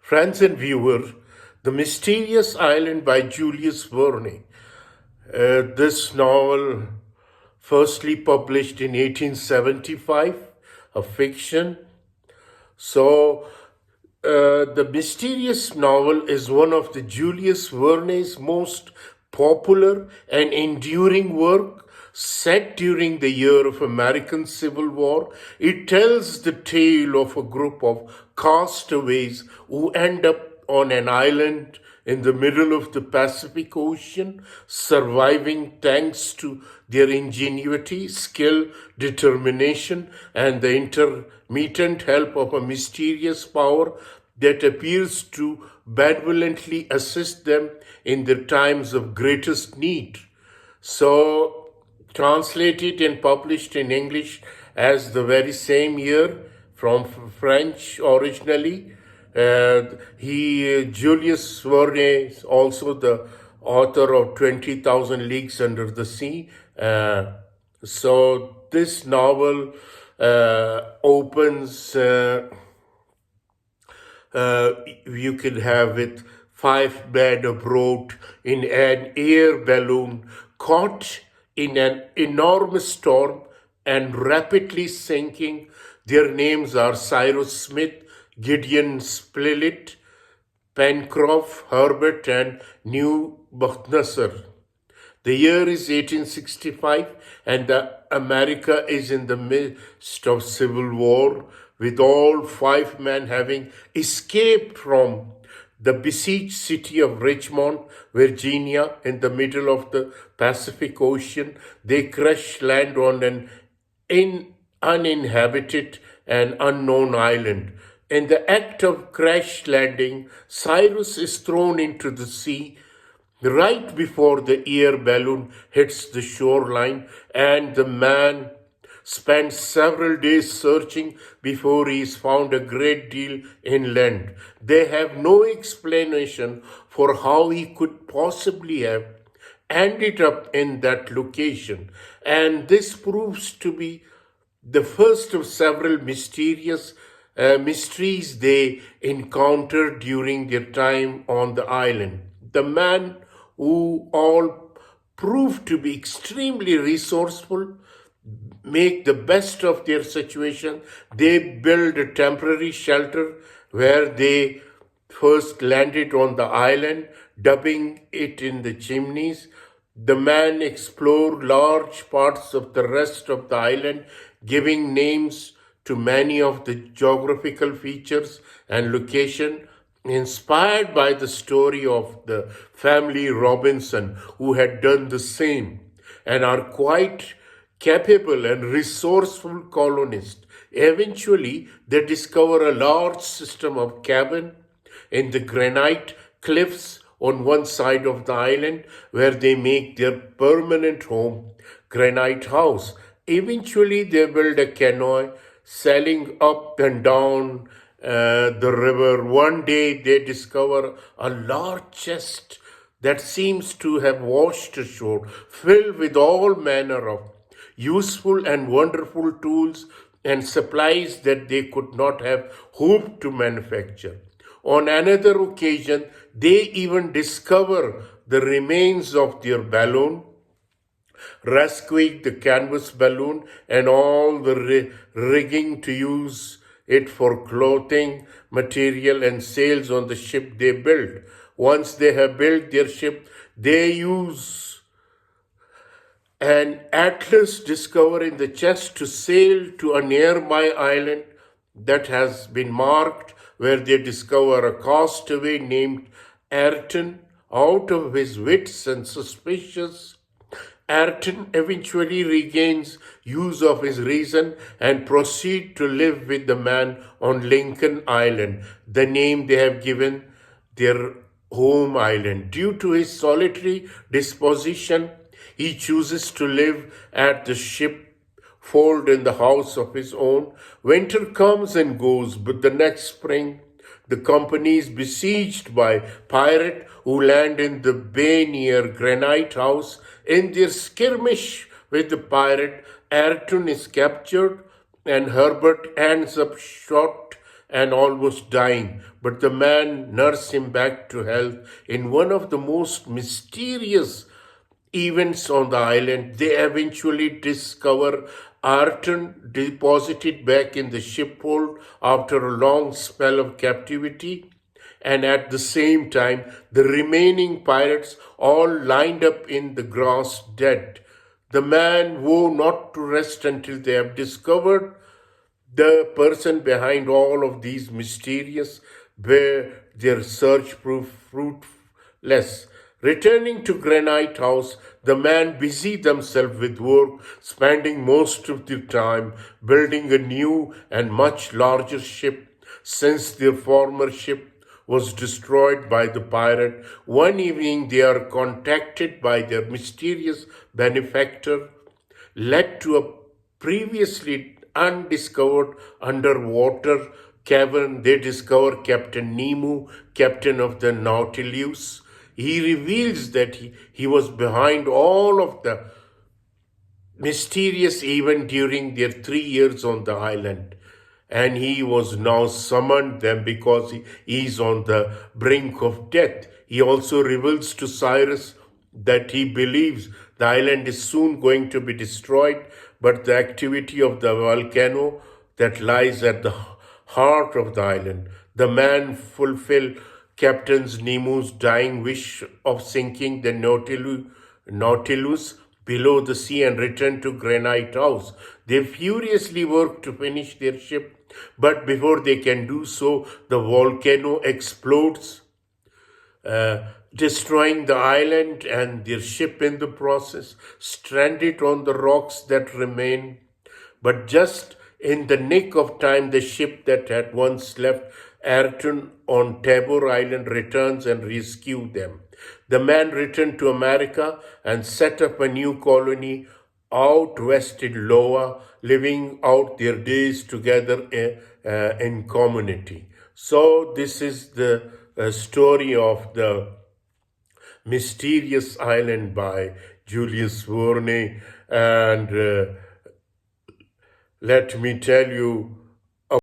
Friends and viewer, The Mysterious Island by Jules Verne. This novel, firstly published in 1875, a fiction. The mysterious novel is one of the Jules Verne's most popular and enduring work. Set during the year of American Civil War, it tells the tale of a group of castaways who end up on an island in the middle of the Pacific Ocean, surviving thanks to their ingenuity, skill, determination, and the intermittent help of a mysterious power that appears to benevolently assist them in their times of greatest need. So, translated and published in English as the very same year from French originally. Julius Verne is also the author of 20,000 Leagues Under the Sea. So this novel opens, you can have it, 5 men abroad in an air balloon caught in an enormous storm and rapidly sinking. Their names are Cyrus Smith, Gideon Spilett, Pencroff, Herbert, and New Bucknasser. The year is 1865, and America is in the midst of civil war, with all 5 men having escaped from the besieged city of Richmond, Virginia, in the middle of the Pacific Ocean. They crash land on an uninhabited and unknown island. In the act of crash landing, Cyrus is thrown into the sea right before the air balloon hits the shoreline, and the man spends several days searching before he is found a great deal inland. They have no explanation for how he could possibly have ended up in that location, and this proves to be the first of several mysteries they encountered during their time on the island. The men, who all proved to be extremely resourceful, make the best of their situation. They build a temporary shelter where they first landed on the island, dubbing it in the Chimneys. The men explore large parts of the rest of the island, giving names to many of the geographical features and location, inspired by the story of the family Robinson, who had done the same, and are quite capable and resourceful colonists. Eventually, they discover a large system of cabins in the granite cliffs on one side of the island, where they make their permanent home, Granite House. Eventually, they build a canoe sailing up and down the river. One day, they discover a large chest that seems to have washed ashore, filled with all manner of useful and wonderful tools and supplies that they could not have hoped to manufacture. On another occasion, they even discover the remains of their balloon, rescuing the canvas balloon and all the rigging to use it for clothing, material, and sails on the ship they built. Once they have built their ship, they use an atlas discovered in the chest to sail to a nearby island that has been marked, where they discover a castaway named Ayrton. Out of his wits and suspicious, Ayrton eventually regains use of his reason and proceeds to live with the man on Lincoln Island, the name they have given their home island. Due to his solitary disposition, he chooses to live at the shipfold in the house of his own. Winter comes and goes, but the next spring, the company is besieged by pirates who land in the bay near Granite House. In their skirmish with the pirate, Ayrton is captured and Herbert ends up shot and almost dying, but the man nursed him back to health. In one of the most mysterious events on the island, they eventually discover Arton deposited back in the ship hold after a long spell of captivity, and at the same time, the remaining pirates all lined up in the grass dead. The man vow not to rest until they have discovered the person behind all of these mysterious, where their search proved fruitless. Returning to Granite House, the men busy themselves with work, spending most of their time building a new and much larger ship, since their former ship was destroyed by the pirate. One evening they are contacted by their mysterious benefactor, led to a previously undiscovered underwater cavern. They discover Captain Nemo, captain of the Nautilus. He reveals that he was behind all of the mysterious event during their 3 years on the island. And he was now summoned them because he is on the brink of death. He also reveals to Cyrus that he believes the island is soon going to be destroyed, but the activity of the volcano that lies at the heart of the island. The man fulfilled Captain Nemo's dying wish of sinking the Nautilus below the sea and return to Granite House. They furiously work to finish their ship, but before they can do so, the volcano explodes, destroying the island and their ship in the process, stranded on the rocks that remain. But just in the nick of time, the ship that had once left Ayrton on Tabor Island returns and rescues them. The men return to America and set up a new colony out west in Iowa, living out their days together in community. So this is the story of the Mysterious Island by Jules Verne, and let me tell you,